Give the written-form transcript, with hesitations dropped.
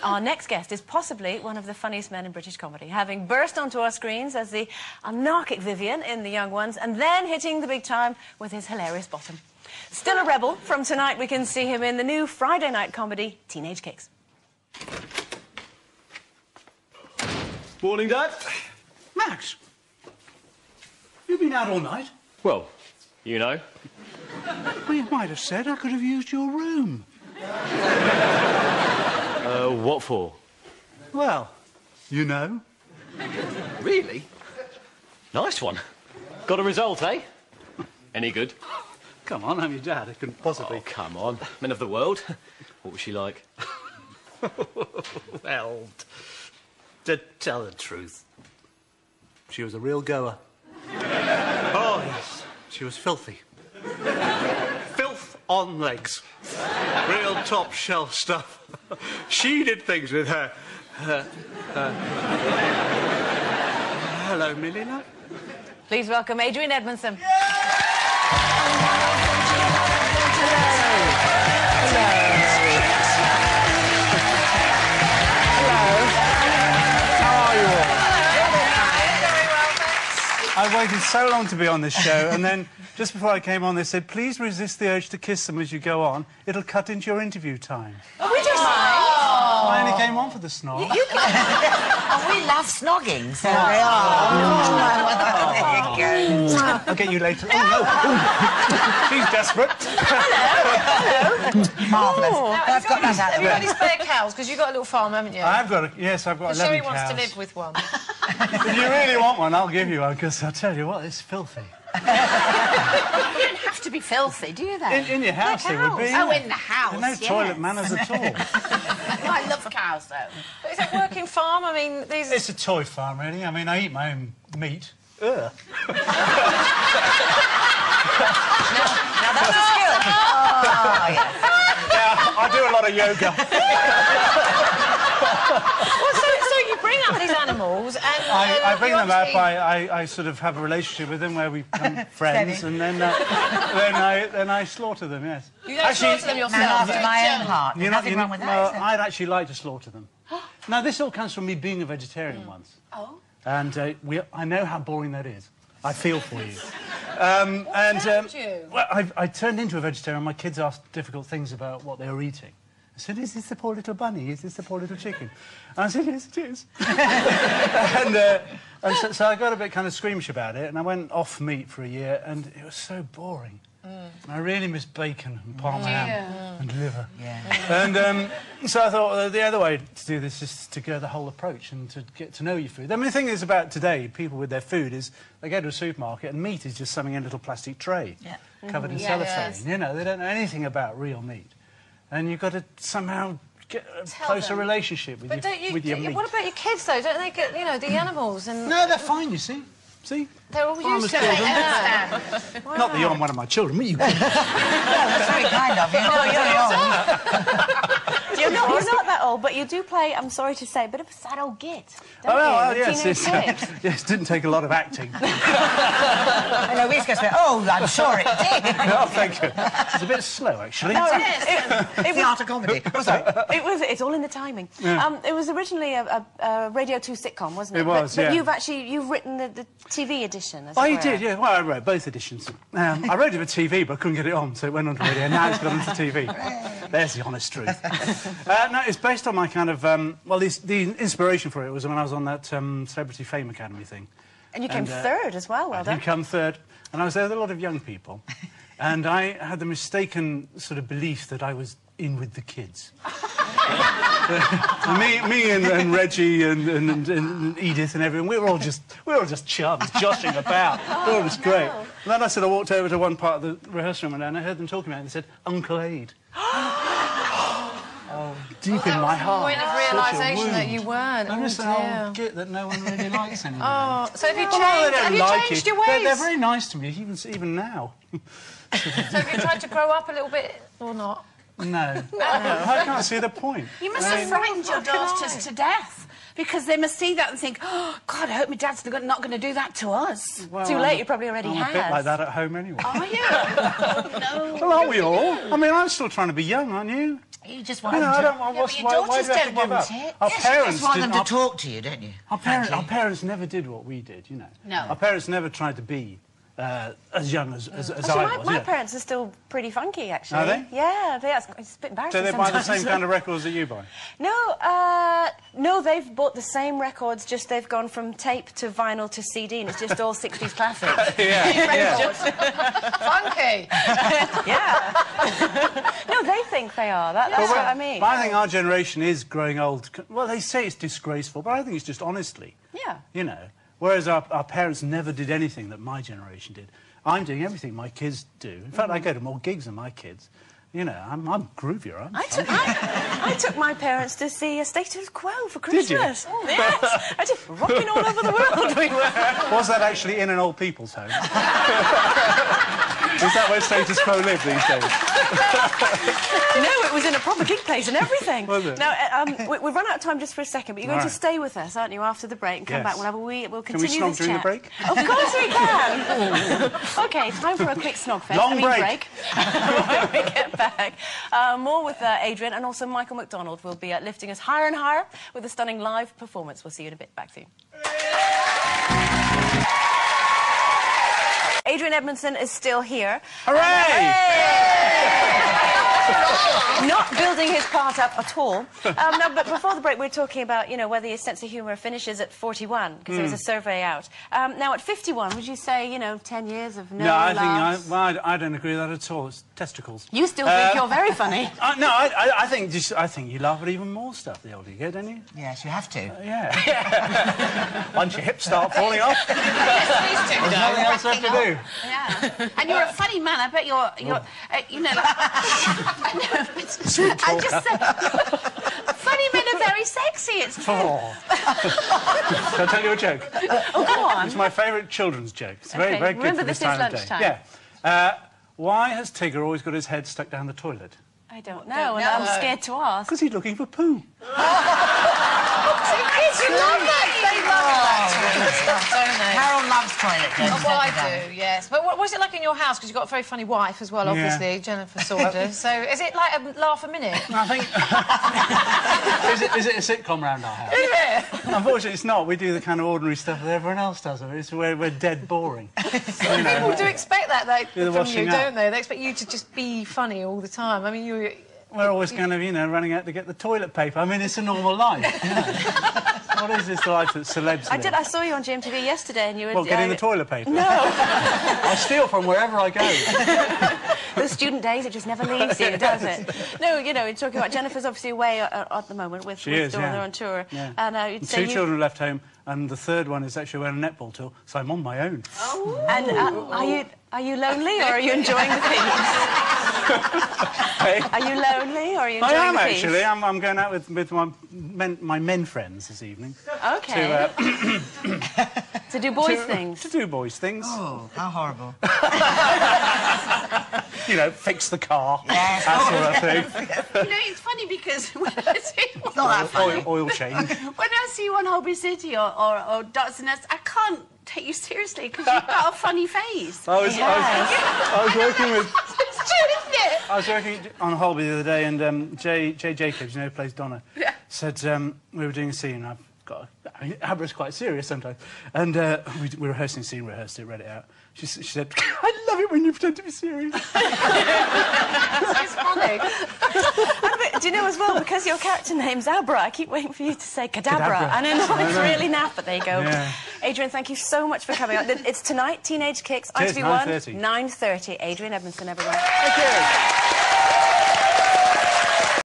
Our next guest is possibly one of the funniest men in British comedy, having burst onto our screens as the anarchic Vivian in The Young Ones, and then hitting the big time with his hilarious bottom. Still a rebel, from tonight we can see him in the new Friday night comedy, Teenage Kicks. Morning, Dad. Max, you've been out all night? Well, you know. Well, you might have said I could have used your room. What for? Well, you know. Really? Nice one. Got a result, eh? Any good? Come on, I'm your dad. I couldn't possibly... Oh, come on. Men of the world. What was she like? Well, to tell the truth, she was a real goer. Oh, yes. She was filthy. Filth on legs. Real top shelf stuff. She did things with her. Hello, Millie, love. Please welcome Adrian Edmonson. I waited so long to be on this show, and then just before I came on, they said, please resist the urge to kiss them as you go on. It'll cut into your interview time. Oh, we just... I only came on for the snog. Oh, we love snogging, so they are. There you go. I'll get you later. Oh, no. She's desperate. Hello. Marvellous. I've got that out Have you got any spare cows? Because you've got a little farm, haven't you? I've got 11 cows. Sherry wants to live with one. If you really want one, I'll give you one, because I'll tell you what, it's filthy. You don't have to be filthy, do you, then? In your house, it would be. Oh, in the house, There's no toilet manners at all. I love cows, though. But is it a working farm? I mean, these... It's a toy farm, really. I mean, I eat my own meat. Ugh. Now, that's a skill. Oh, yes. Yeah, I do a lot of yoga. Well, so you bring up these animals and... I bring them up, obviously... I sort of have a relationship with them where we become friends, and then I slaughter them, yes. You don't slaughter them yourself? Man after my own heart. There's nothing wrong with that, is there? I'd actually like to slaughter them. Now, this all comes from me being a vegetarian once. Oh. And I know how boring that is. I feel for you. You? Well, I turned into a vegetarian. My kids asked difficult things about what they were eating. I said, is this the poor little bunny? Is this the poor little chicken? And I said, yes, it is. and so I got a bit kind of squeamish about it, and I went off meat for a year, and it was so boring. And I really miss bacon and parma ham and liver. Yeah. And so I thought the other way to do this is to go the whole approach and to get to know your food. I mean, the thing is about today, people with their food, is they go to a supermarket and meat is just something in a little plastic tray covered in cellophane. Yes. You know, they don't know anything about real meat. And you've got to somehow get a closer relationship with your meat. What about your kids, though? Don't they get, you know, the animals and... No, they're fine, you see. See? They're all used to it. Yeah. Not that you're one of my children, but you... That's very kind of you. No, You're not that old, but you do play, I'm sorry to say, a bit of a sad old git, don't you? Well, The yes, Teenage Kicks. yes, didn't take a lot of acting. I know, we just go, oh, I'm sure it did. Oh, thank you. It's a bit slow, actually. No, It's the art of comedy. It's all in the timing. Yeah. It was originally a Radio 2 sitcom, wasn't it? It was, but yeah. You've written the TV edition, as Oh, it you were. did, yeah. Well, I wrote both editions. I wrote it for TV, but couldn't get it on, so it went on to radio. Now it's got onto TV. There's the honest truth. No, it's based on my kind of... well, the inspiration for it was when I was on that Celebrity Fame Academy thing. And you came third as well, well done. I did come third, and I was there with a lot of young people, and I had the mistaken sort of belief that I was in with the kids. me and Reggie and Edith and everyone, we were all just chums, joshing about. It was great. And then I sort of walked over to one part of the rehearsal room, and I heard them talking about it, and they said, Uncle Aid. Oh, deep in my heart. Point of realisation that you weren't. I'm just an old git that no one really likes anymore. Oh, so have you changed your ways? They're very nice to me, even now. So have you tried to grow up a little bit, or not? No. I can't see the point. You must have frightened your daughters to death. because they must see that and think, oh, God, I hope my dad's not going to do that to us. Well, Too late, you probably already I'm has. a bit like that at home anyway. Are you? Oh, no. Well, aren't we all? I mean, I'm still trying to be young, aren't you? You just want You know, them I to... don't want... but your why daughters do we have to don't give want up? it. Our Yes, parents you just want them didn't- to talk to you, don't you? Our parents never did what we did, you know. No. Our parents never tried to be as young as I Actually, was. my yeah. parents are still pretty funky, actually. Are they? Yeah, it's a bit embarrassing So they buy the sometimes. same kind of records that you buy? No, they've bought the same records, just they've gone from tape to vinyl to CD, and it's just all 60s classics. Yeah. Funky. Yeah. No, they think they are. That's what I mean. But I think our generation is growing old. Well, they say it's disgraceful, but I think it's just honestly. Yeah. You know, whereas our parents never did anything that my generation did. I'm doing everything my kids do. In fact, I go to more gigs than my kids. You know, I'm groovier. I took my parents to see a Status Quo for Did you? Christmas. Oh, yes. I just rocking all over the world we were. Was that actually in an old people's home? Is that where Status Quo live these days? No, it was in a proper gig place and everything. Was it? Now, we've run out of time just for a second, but you're going to Right. stay with us, aren't you, after the break and come Yes. back? We'll have a we'll Can we continue snog this during the chat. break? Of course we can. OK, time for a quick snog fest. Long break. When we get back. More with Adrian, and also Michael McDonald will be lifting us higher and higher with a stunning live performance. We'll see you in a bit. Back soon. Adrian Edmonson is still here. Not building his part up at all. No, but before the break, we were talking about, you know, whether your sense of humour finishes at 41, because there was a survey out. Now, at 51, would you say, you know, 10 years of no laughs? I don't agree with that at all. It's testicles. You still think you're very funny. No, I think you laugh at even more stuff the older you get, don't you? Yes, you have to. Yeah. Once your hips start falling off, Yes, please do. there's nothing else left to do. Yeah. And you're a funny man. I bet you're you know, like... I just said... Funny men are very sexy, it's true. Oh. Can I tell you a joke? Oh, go on. It's my favourite children's joke. It's very, Okay, very good remember for this this is time of day. lunchtime. Yeah. Why has Tigger always got his head stuck down the toilet? I don't know, and I'm scared to ask. Because he's looking for poo. Kids love that. They love that stuff, don't they? Carol loves toilet jokes. Oh, well, I do, yes. But what was it like in your house? Because you've got a very funny wife as well, obviously, Yeah. Jennifer Saunders. So is it like a laugh a minute? I think... is it a sitcom round our house? Yeah. Unfortunately, it's not. We do the kind of ordinary stuff that everyone else does. We're dead boring. You know, People do expect that You're the from washing you, up. don't they? They expect you to just be funny all the time. I mean, we're always kind of, you know, running out to get the toilet paper. I mean, it's a normal life. You know? What is this life that celebs live? I saw you on GMTV yesterday, and you were... What, getting the toilet paper? No. I steal from wherever I go. The student days, it just never leaves you, does it? No, you know, you're talking about Jennifer's obviously away at the moment with daughter on tour. Yeah. And you'd say Two children left home, and the third one is actually wearing a netball tour, so I'm on my own. Oh. And are you lonely, or are you enjoying the peace? Hey? Are you lonely, or are you I enjoying am the peace? actually. I'm going out with my men friends this evening. Okay. To do boys' things. To do boys' things. Oh, how horrible. You know, fix the car. Yes. That sort of thing. You know, it's funny because when I see you, It's not that funny. Oil change. when I see you on Holby City or Dotson, I can't take you seriously because you've got a funny face. I was working with... It's true, isn't it? I was working on Holby the other day, and Jay Jacobs, you know, who plays Donna, said we were doing a scene. Abra's quite serious sometimes, and we rehearsing a scene, rehearsed it, read it out. She said, "I love it when you pretend to be serious." it's funny. Do you know as well, because your character name's Abra, I keep waiting for you to say Cadabra. Cadabra. And I know it's really naff, but there you go. Yeah. Adrian, thank you so much for coming on. It's tonight, Teenage Kicks, It is, ITV1, 9:30. 9:30. Adrian Edmonson, everyone. Thank you.